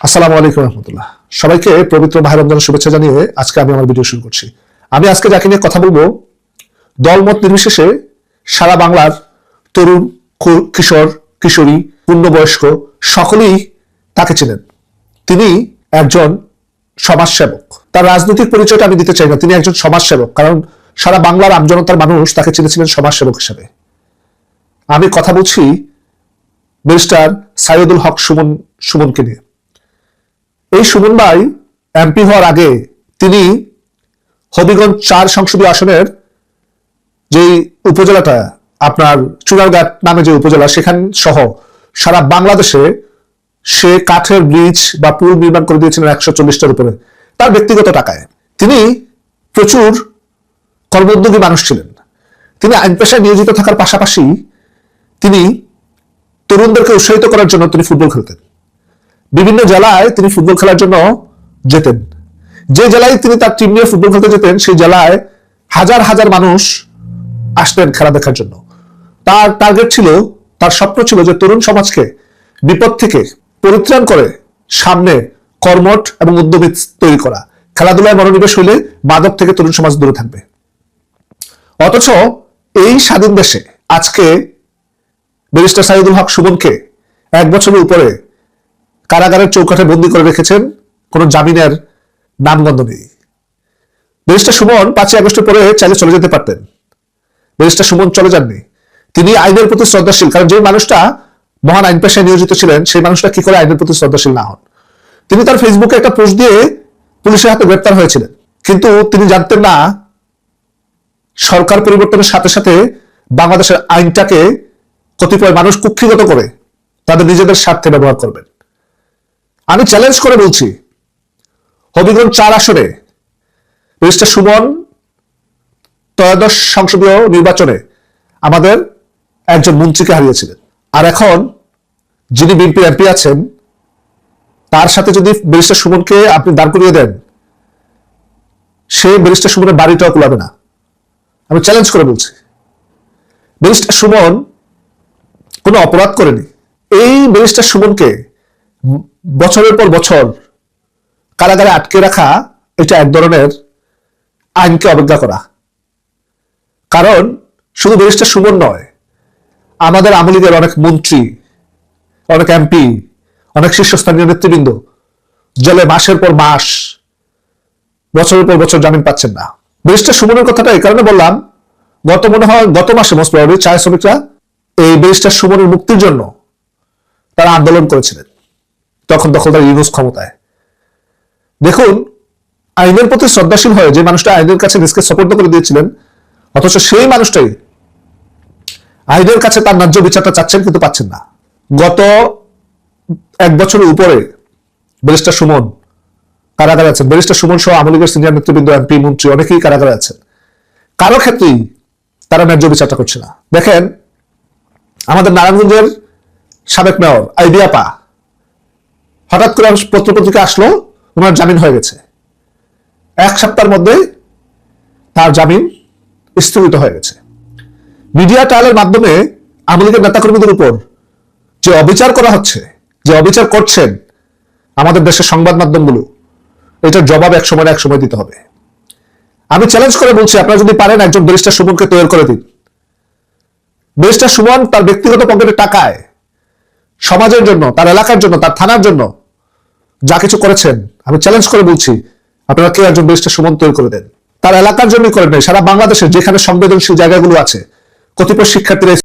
আসসালামু আলাইকুম রহমতুল্লাহ। সবাইকে পবিত্র মাহে রমজানের শুভেচ্ছা জানিয়ে আজকে আমি আমার ভিডিও শুরু করছি। আমি আজকে যাকে নিয়ে কথা বলবো, দলমত নির্বিশেষে সারা বাংলার তরুণ, কিশোর, কিশোরী, পূর্ণবয়স্ক সকলেই তাকে চেনেন। তিনি একজন সমাজসেবক। তার রাজনৈতিক পরিচয়টা আমি দিতে চাই না, তিনি একজন সমাজসেবক, কারণ সারা বাংলার আমজনতার মানুষ তাকে চিনেছিলেন সমাজসেবক হিসেবে। আমি কথা বলছি ব্যারিস্টার সাইদুল হক সুমনকে নিয়ে। এই সুমন ভাই এমপি হওয়ার আগে তিনি হবিগঞ্জ 4 সংসদীয় আসনের যে উপজেলাটা আপনার চুনারঘাট নামে যে উপজেলা, সেখান সহ সারা বাংলাদেশে সে কাঠের ব্রিজ বা পুল নির্মাণ করে দিয়েছিলেন 140টার উপরে, তার ব্যক্তিগত টাকায়। তিনি প্রচুর কর্মোদ্যোগী মানুষ ছিলেন। তিনি আইন পেশায় নিয়োজিত থাকার পাশাপাশি তিনি তরুণদেরকে উৎসাহিত করার জন্য তিনি ফুটবল খেলতেন। বিভিন্ন জেলায় তিনি ফুটবল খেলার জন্য যেতেন। যে জেলায় তিনি তার টিম নিয়ে ফুটবল খেলতে যেতেন, সেই জেলায় হাজার হাজার মানুষ আসতেন খেলা দেখার জন্য। তার টার্গেট ছিল, তার স্বপ্ন ছিল যে তরুণ সমাজকে বিপদ থেকে পরিত্রাণ করে সামনে কর্মঠ এবং উদ্যমী তৈরি করা, খেলাধুলায় মনোনিবেশ হইলে মাদক থেকে তরুণ সমাজ দূরে থাকবে। অথচ এই স্বাধীন দেশে আজকে ব্যারিস্টার সাইদুল হক সুমনকে 1 বছরের উপরে কারাগারের চৌকাঠে বন্দী করে রেখেছেন, কোন জামিনের নামগন্ধ নেই। ব্যারিস্টার সুমন 5 আগস্টের পরে চাইলে চলে যেতে পারতেন। ব্যারিস্টার সুমন চলে যাননি। তিনি আইনের প্রতি শ্রদ্ধাশীল, কারণ যে মানুষটা মহান আইন পেশায় নিয়োজিত ছিলেন, সেই মানুষটা কি করে আইনের প্রতি শ্রদ্ধাশীল না হন। তিনি তার ফেসবুকে একটা পোস্ট দিয়ে পুলিশের হাতে গ্রেপ্তার হয়েছিলেন, কিন্তু তিনি জানতেন না সরকার পরিবর্তনের সাথে সাথে বাংলাদেশের আইনটাকে কতিপয় মানুষ কুক্ষিগত করে তাদের নিজেদের স্বার্থে ব্যবহার করবেন। আমি চ্যালেঞ্জ করে বলছি, হবিগঞ্জ 4 আসনে ব্যারিস্টার সুমন ত্রয়োদশ সংসদীয় নির্বাচনে আমাদের একজন মন্ত্রীকে হারিয়েছিলেন। আর এখন যিনি বিএনপি এমপি আছেন, তার সাথে যদি ব্যারিস্টার সুমনকে আপনি দাঁড় করিয়ে দেন, সে ব্যারিস্টার সুমনের বাড়িটাও কুলাবে না। আমি চ্যালেঞ্জ করে বলছি, ব্যারিস্টার সুমন কোনো অপরাধ করেনি। এই ব্যারিস্টার সুমনকে বছরের পর বছর কারাগারে আটকে রাখা, এটা এক ধরনের আইনকে অবজ্ঞা করা। কারণ শুধু ব্যারিস্টার সুমন নয়, আমাদের আওয়ামী লীগের অনেক মন্ত্রী, অনেক এমপি, অনেক শীর্ষস্থানীয় নেতৃবৃন্দ জেলে মাসের পর মাস, বছরের পর বছর জামিন পাচ্ছেন না। ব্যারিস্টার সুমনের কথাটা এই কারণে বললাম, গত মাসে মোস্ট প্রবাবলি চায় শ্রমিকরা এই ব্যারিস্টার সুমনের মুক্তির জন্য তারা আন্দোলন করেছিলেন, তখন দখলদার ইউনূস ক্ষমতায়। দেখুন, আইনের প্রতি শ্রদ্ধাশীল হয়ে যে মানুষটা আইনের কাছে নিজকে সোপর্দ করে দিয়েছিলেন, অথচ সেই মানুষটাই আইনের কাছে তার ন্যায্য বিচারটা চাচ্ছেন, কিন্তু পাচ্ছেন না। গত 1 বছরের উপরে ব্যারিস্টার সুমন কারাগারে আছেন। ব্যারিস্টার সুমন সহ আওয়ামী লীগের সিনিয়র নেতৃবৃন্দ, এমপি, মন্ত্রী অনেকেই কারাগারে আছেন। কারো ক্ষেত্রেই তারা ন্যায্য বিচারটা করছে না। দেখেন, আমাদের নারায়ণগঞ্জের সাবেক মেয়র আইডিয়া পা হঠাৎ করে পত্রপত্রিকা আসলো, ওনার জামিন হয়ে গেছে। 1 সপ্তাহের মধ্যে তার জামিন স্থগিত হয়ে গেছে। মিডিয়া ট্রায়ালের মাধ্যমে আওয়ামী লীগের নেতাকর্মীদের উপর যে অবিচার করা হচ্ছে, যে অবিচার করছেন আমাদের দেশের সংবাদ মাধ্যমগুলো, এটার জবাব এক সময় দিতে হবে। আমি চ্যালেঞ্জ করে বলছি, আপনারা যদি পারেন একজন ব্যারিস্টার সুমনকে তৈরি করে দিন। ব্যারিস্টার সুমন তার ব্যক্তিগত পকেটের টাকায় সমাজের জন্য, তার এলাকার জন্য, তার থানার জন্য যা কিছু করেছেন, আমি চ্যালেঞ্জ করে বলছি, আপনারা কেউ একজন ব্যারিস্টার সুমন তৈরি করে দেন। তার এলাকার জন্যই করেন নাই, সারা বাংলাদেশের যেখানে সংবেদনশীল জায়গাগুলো আছে, কতিপয় শিক্ষার্থীরা